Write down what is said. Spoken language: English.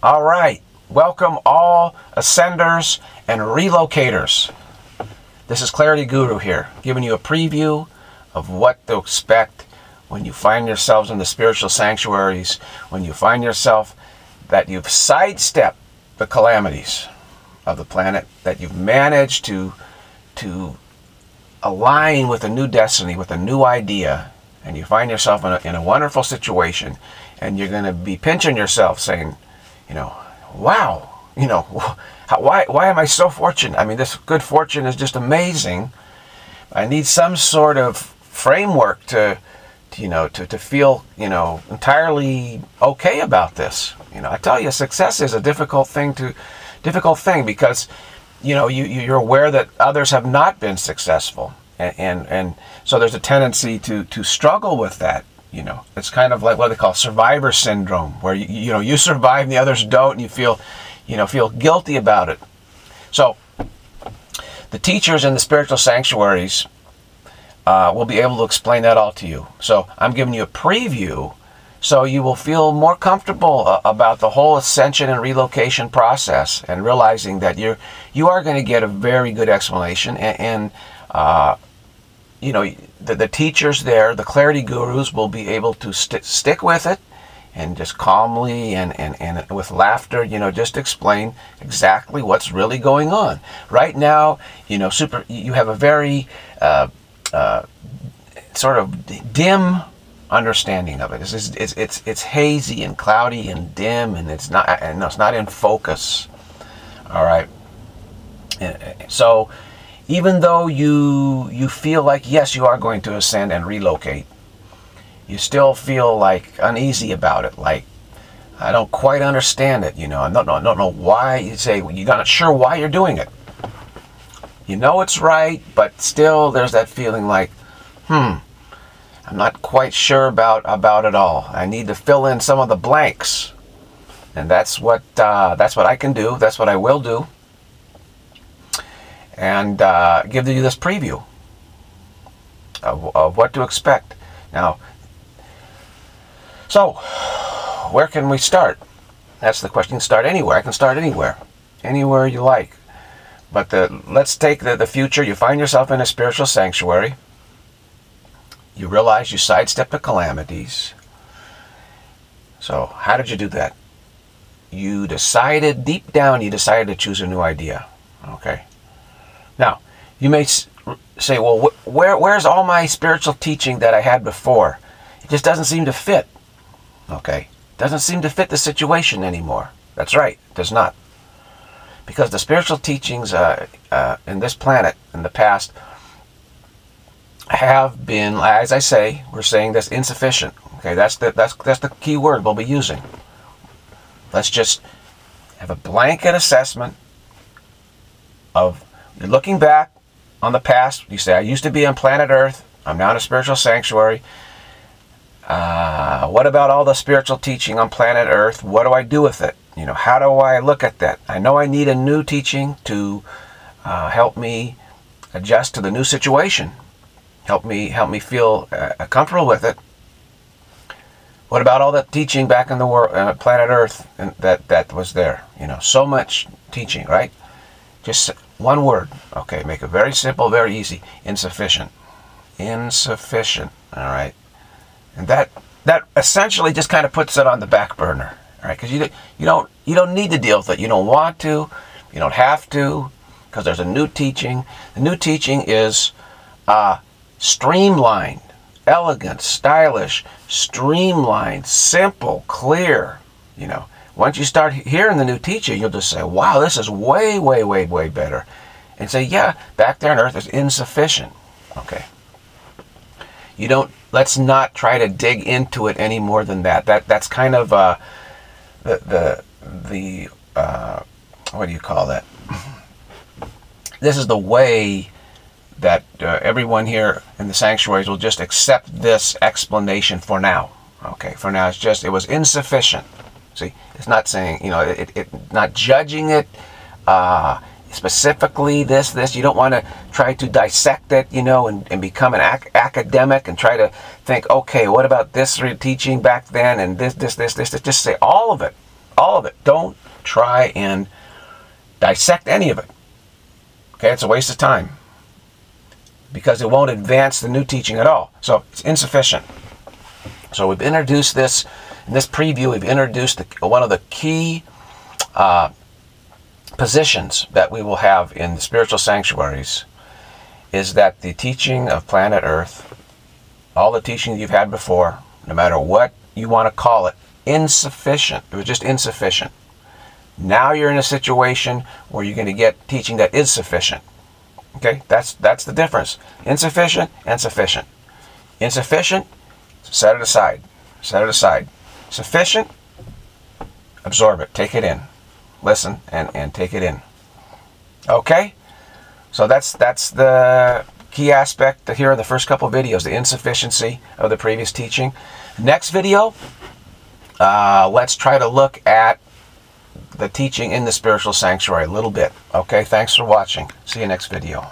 All right, welcome all ascenders and relocators. This is Clarity Guru here, giving you a preview of what to expect when you find yourselves in the spiritual sanctuaries, when you find yourself that you've sidestepped the calamities of the planet, that you've managed to align with a new destiny, with a new idea, and you find yourself in a wonderful situation, and you're going to be pinching yourself saying, wow, why am I so fortunate? I mean, this good fortune is just amazing. I need some sort of framework to feel, entirely okay about this. I tell you, success is a difficult thing because, you're aware that others have not been successful. And so there's a tendency to struggle with that. It's kind of like what they call survivor syndrome, where you survive and the others don't, and you feel guilty about it. So the teachers in the spiritual sanctuaries will be able to explain that all to you. So I'm giving you a preview so you will feel more comfortable about the whole ascension and relocation process, and realizing that you are going to get a very good explanation, and the teachers there, the clarity gurus, will be able to stick with it and just calmly and with laughter, just explain exactly what's really going on. Right now, you have a very sort of dim understanding of it. It's hazy and cloudy and dim, and it's not in focus. All right. So even though you feel like, yes, you are going to ascend and relocate, you still feel like uneasy about it. Like, I don't quite understand it. I don't know why. You say you're not sure why you're doing it. It's right, but still there's that feeling like, I'm not quite sure about it all. I need to fill in some of the blanks, and that's what I can do. That's what I will do, and give you this preview of what to expect. Now, so where can we start? That's the question. You can start anywhere. I can start anywhere you like. But let's take the future. You find yourself in a spiritual sanctuary. You realize you sidestepped the calamities. So how did you do that? Deep down, you decided to choose a new idea. Okay. Now, you may say, well, where's all my spiritual teaching that I had before? It just doesn't seem to fit. Okay. Doesn't seem to fit the situation anymore. That's right. It does not. Because the spiritual teachings in this planet in the past have been, as I say, we're saying this, insufficient. Okay, that's the key word we'll be using. Let's just have a blanket assessment of, you're looking back on the past. You say, I used to be on planet Earth. I'm now in a spiritual sanctuary. What about all the spiritual teaching on planet Earth? What do I do with it? How do I look at that? I know I need a new teaching to help me adjust to the new situation. Help me feel comfortable with it. What about all that teaching back in the world, planet Earth, and that was there? So much teaching, right? Just one word. Okay, make it very simple, very easy. Insufficient. Insufficient. All right, and that essentially just kind of puts it on the back burner. All right, because you don't need to deal with it. You don't want to. You don't have to, because there's a new teaching. The new teaching is streamlined, elegant, stylish, streamlined, simple, clear. Once you start hearing the new teaching, you'll just say, wow, this is way, way, way, way better. And say, yeah, back there on Earth is insufficient. Okay. Let's not try to dig into it any more than that. That's kind of the what do you call that? This is the way that everyone here in the sanctuaries will just accept this explanation for now. Okay, for now it was insufficient. See, it's not saying, not judging it specifically this. You don't want to try to dissect it, and become an academic and try to think, okay, what about this teaching back then and this. Just say all of it. all of it. Don't try and dissect any of it. Okay, it's a waste of time because it won't advance the new teaching at all. So it's insufficient. So we've introduced this, in this preview, we've introduced one of the key positions that we will have in the spiritual sanctuaries is that the teaching of planet Earth, all the teaching you've had before, no matter what you want to call it, insufficient. It was just insufficient. Now you're in a situation where you're going to get teaching that is sufficient. Okay, that's the difference. Insufficient and sufficient. Insufficient, set it aside. Set it aside. Sufficient, absorb it. Take it in. Listen and take it in. Okay? So that's the key aspect here in the first couple of videos, the insufficiency of the previous teaching. Next video, let's try to look at the teaching in the spiritual sanctuary a little bit. Okay, thanks for watching. See you next video.